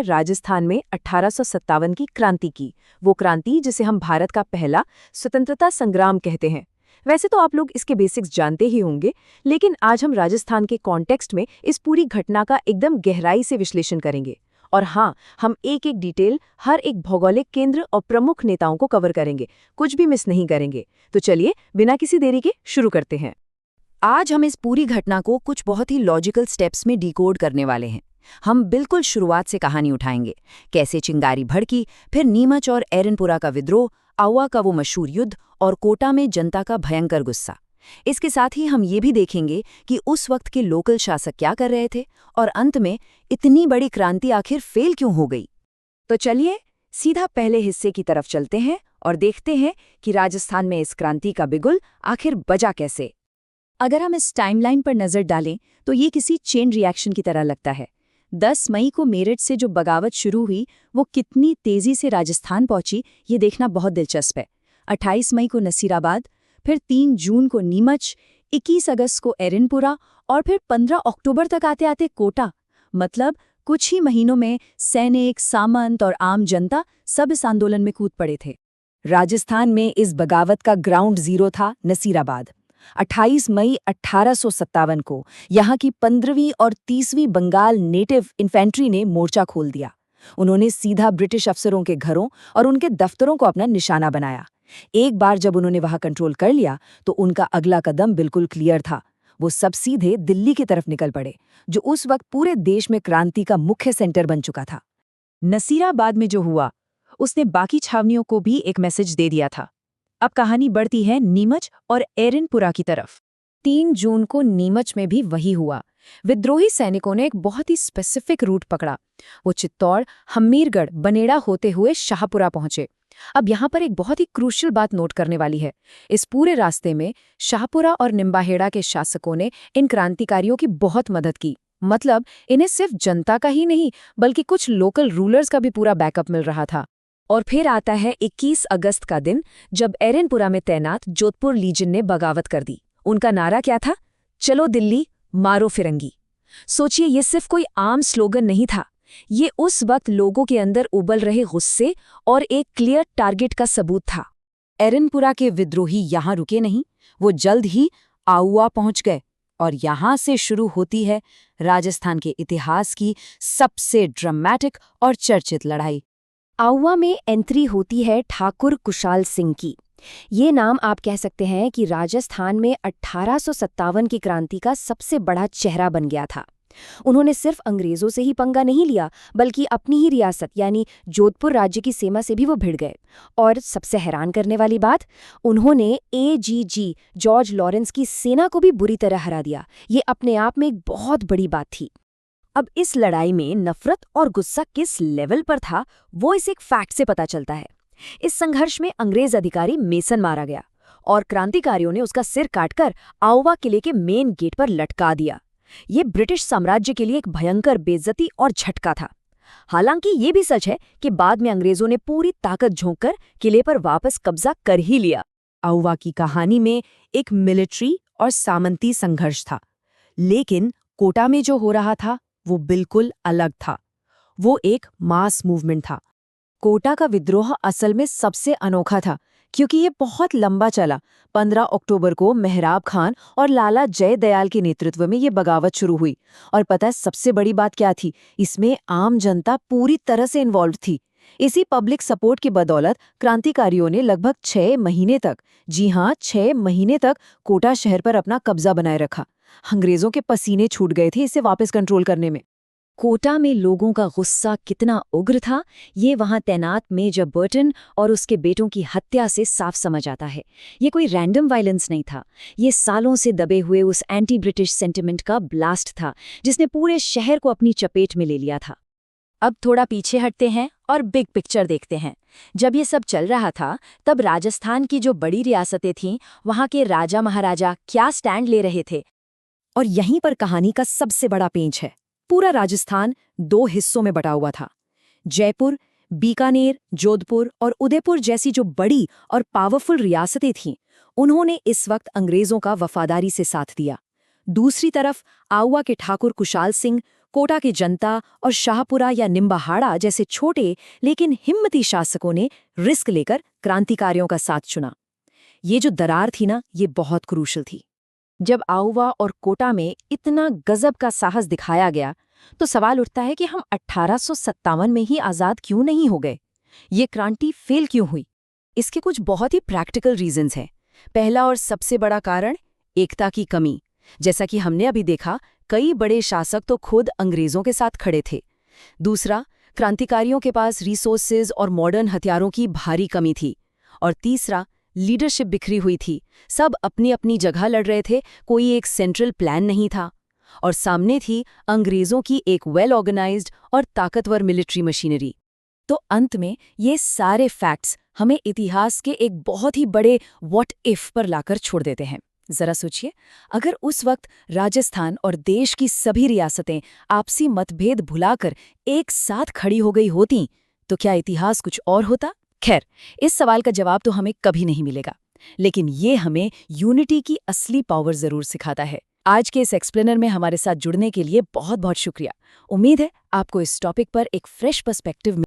राजस्थान में 1857 की क्रांति की, वो क्रांति जिसे हम भारत का पहला स्वतंत्रता संग्राम कहते हैं। वैसे तो आप लोग इसके बेसिक्स जानते ही होंगे, लेकिन आज हम राजस्थान के कॉन्टेक्स्ट में इस पूरी घटना का एकदम गहराई से विश्लेषण करेंगे। और हाँ, हम एक एक डिटेल, हर एक भौगोलिक केंद्र और प्रमुख नेताओं को कवर करेंगे, कुछ भी मिस नहीं करेंगे। तो चलिए बिना किसी देरी के शुरू करते हैं। आज हम इस पूरी घटना को कुछ बहुत ही लॉजिकल स्टेप्स में डिकोड करने वाले हैं। हम बिल्कुल शुरुआत से कहानी उठाएंगे, कैसे चिंगारी भड़की, फिर नीमच और एरनपुरा का विद्रोह, आउवा का वो मशहूर युद्ध और कोटा में जनता का भयंकर गुस्सा। इसके साथ ही हम ये भी देखेंगे कि उस वक्त के लोकल शासक क्या कर रहे थे और अंत में इतनी बड़ी क्रांति आखिर फेल क्यों हो गई। तो चलिए सीधा पहले हिस्से की तरफ चलते हैं और देखते हैं कि राजस्थान में इस क्रांति का बिगुल आखिर बजा कैसे। अगर हम इस टाइमलाइन पर नजर डालें तो ये किसी चेन रिएक्शन की तरह लगता है। 10 मई को मेरठ से जो बगावत शुरू हुई वो कितनी तेजी से राजस्थान पहुंची, ये देखना बहुत दिलचस्प है। 28 मई को नसीराबाद, फिर 3 जून को नीमच, 21 अगस्त को एरनपुरा और फिर 15 अक्टूबर तक आते आते कोटा। मतलब कुछ ही महीनों में सैनिक, सामंत और आम जनता सब इस आंदोलन में कूद पड़े थे। राजस्थान में इस बगावत का ग्राउंड जीरो था नसीराबाद। 28 मई 1857 को यहाँ की 15वीं और 30वीं बंगाल नेटिव इन्फेंट्री ने मोर्चा खोल दिया। उन्होंने सीधा ब्रिटिश अफसरों के घरों और उनके दफ्तरों को अपना निशाना बनाया। एक बार जब उन्होंने वहां कंट्रोल कर लिया तो उनका अगला कदम बिल्कुल क्लियर था। वो सब सीधे दिल्ली की तरफ निकल पड़े, जो उस वक्त पूरे देश में क्रांति का मुख्य सेंटर बन चुका था। नसीराबाद में जो हुआ उसने बाकी छावनियों को भी एक मैसेज दे दिया था। अब कहानी बढ़ती है नीमच और एरनपुरा की तरफ। 3 जून को नीमच में भी वही हुआ। विद्रोही सैनिकों ने एक बहुत ही स्पेसिफिक रूट पकड़ा। वो चित्तौड़, हमीरगढ़, बनेड़ा होते हुए शाहपुरा पहुंचे। अब यहाँ पर एक बहुत ही क्रूशियल बात नोट करने वाली है। इस पूरे रास्ते में शाहपुरा और निम्बाहेड़ा के शासकों ने इन क्रांतिकारियों की बहुत मदद की। मतलब इन्हें सिर्फ जनता का ही नहीं बल्कि कुछ लोकल रूलर्स का भी पूरा बैकअप मिल रहा था। और फिर आता है 21 अगस्त का दिन, जब एरनपुरा में तैनात जोधपुर लीजन ने बगावत कर दी। उनका नारा क्या था? चलो दिल्ली, मारो फिरंगी। सोचिए, ये सिर्फ कोई आम स्लोगन नहीं था, ये उस वक्त लोगों के अंदर उबल रहे गुस्से और एक क्लियर टारगेट का सबूत था। एरनपुरा के विद्रोही यहाँ रुके नहीं, वो जल्द ही आउवा पहुंच गए। और यहाँ से शुरू होती है राजस्थान के इतिहास की सबसे ड्रामेटिक और चर्चित लड़ाई। आउवा में एंट्री होती है ठाकुर कुशाल सिंह की। ये नाम आप कह सकते हैं कि राजस्थान में 1857 की क्रांति का सबसे बड़ा चेहरा बन गया था। उन्होंने सिर्फ अंग्रेजों से ही पंगा नहीं लिया, बल्कि अपनी ही रियासत यानी जोधपुर राज्य की सीमा से भी वो भिड़ गए। और सबसे हैरान करने वाली बात, उन्होंने एजीजी जॉर्ज लॉरेंस की सेना को भी बुरी तरह हरा दिया। ये अपने आप में एक बहुत बड़ी बात थी। अब इस लड़ाई में नफरत और गुस्सा किस लेवल पर था, वो इस एक फैक्ट से पता चलता है। इस संघर्ष में अंग्रेज अधिकारी मेसन मारा गया और क्रांतिकारियों ने उसका सिर काटकर आउवा किले के मेन गेट पर लटका दिया। ये ब्रिटिश साम्राज्य के लिए एक भयंकर बेइज्जती और झटका था। हालांकि ये भी सच है कि बाद में अंग्रेजों ने पूरी ताकत झोंककर किले पर वापस कब्जा कर ही लिया। आउवा की कहानी में एक मिलिट्री और सामंती संघर्ष था, लेकिन कोटा में जो हो रहा था वो बिल्कुल अलग था। वो एक मास मूवमेंट था। कोटा का विद्रोह असल में सबसे अनोखा था, क्योंकि ये बहुत लंबा चला। 15 अक्टूबर को मेहराब खान और लाला जयदयाल के नेतृत्व में ये बगावत शुरू हुई। और पता है सबसे बड़ी बात क्या थी? इसमें आम जनता पूरी तरह से इन्वॉल्व थी। इसी पब्लिक सपोर्ट की बदौलत क्रांतिकारियों ने लगभग 6 महीने तक, जी हाँ 6 महीने तक कोटा शहर पर अपना कब्जा बनाए रखा। अंग्रेजों के पसीने छूट गए थे इसे वापस कंट्रोल करने में। कोटा में लोगों का गुस्सा कितना उग्र था, ये वहां तैनात मेजर बर्टन और उसके बेटों की हत्या से साफ समझ आता है। ये कोई रैंडम वायलेंस नहीं था, ये सालों से दबे हुए उस एंटी ब्रिटिश सेंटिमेंट का ब्लास्ट था, जिसने पूरे शहर को अपनी चपेट में ले लिया था। अब थोड़ा पीछे हटते हैं और बिग पिक्चर देखते हैं। जब ये सब चल रहा था, तब राजस्थान की जो बड़ी रियासतें थीं, वहां के राजा महाराजा क्या स्टैंड ले रहे थे। और यहीं पर कहानी का सबसे बड़ा पेंच है। पूरा राजस्थान 2 हिस्सों में बटा हुआ था। जयपुर, बीकानेर, जोधपुर और उदयपुर जैसी जो बड़ी और पावरफुल रियासतें थीं, उन्होंने इस वक्त अंग्रेजों का वफादारी से साथ दिया। दूसरी तरफ आउवा के ठाकुर कुशाल सिंह कोटा की जनता और शाहपुरा या निम्बाहाड़ा जैसे छोटे लेकिन हिम्मती शासकों ने रिस्क लेकर क्रांतिकारियों का साथ चुना। ये जो दरार थी ना, ये बहुत क्रूशल थी। जब आउवा और कोटा में इतना गजब का साहस दिखाया गया तो सवाल उठता है कि हम 1857 में ही आज़ाद क्यों नहीं हो गए? ये क्रांति फेल क्यों हुई? इसके कुछ बहुत ही प्रैक्टिकल रीजंस हैं। पहला और सबसे बड़ा कारण एकता की कमी। जैसा कि हमने अभी देखा, कई बड़े शासक तो खुद अंग्रेजों के साथ खड़े थे। दूसरा, क्रांतिकारियों के पास रिसोर्सेज और मॉडर्न हथियारों की भारी कमी थी। और तीसरा, लीडरशिप बिखरी हुई थी। सब अपनी अपनी जगह लड़ रहे थे, कोई एक सेंट्रल प्लान नहीं था। और सामने थी अंग्रेजों की एक वेल ऑर्गेनाइज्ड और ताकतवर मिलिट्री मशीनरी। तो अंत में ये सारे फैक्ट्स हमें इतिहास के एक बहुत ही बड़े व्हाट इफ पर लाकर छोड़ देते हैं। जरा सोचिए, अगर उस वक्त राजस्थान और देश की सभी रियासतें आपसी मतभेद भुलाकर एक साथ खड़ी हो गई होतीं, तो क्या इतिहास कुछ और होता? खैर, इस सवाल का जवाब तो हमें कभी नहीं मिलेगा, लेकिन ये हमें यूनिटी की असली पावर जरूर सिखाता है। आज के इस एक्सप्लेनर में हमारे साथ जुड़ने के लिए बहुत बहुत शुक्रिया। उम्मीद है आपको इस टॉपिक पर एक फ्रेश पर्सपेक्टिव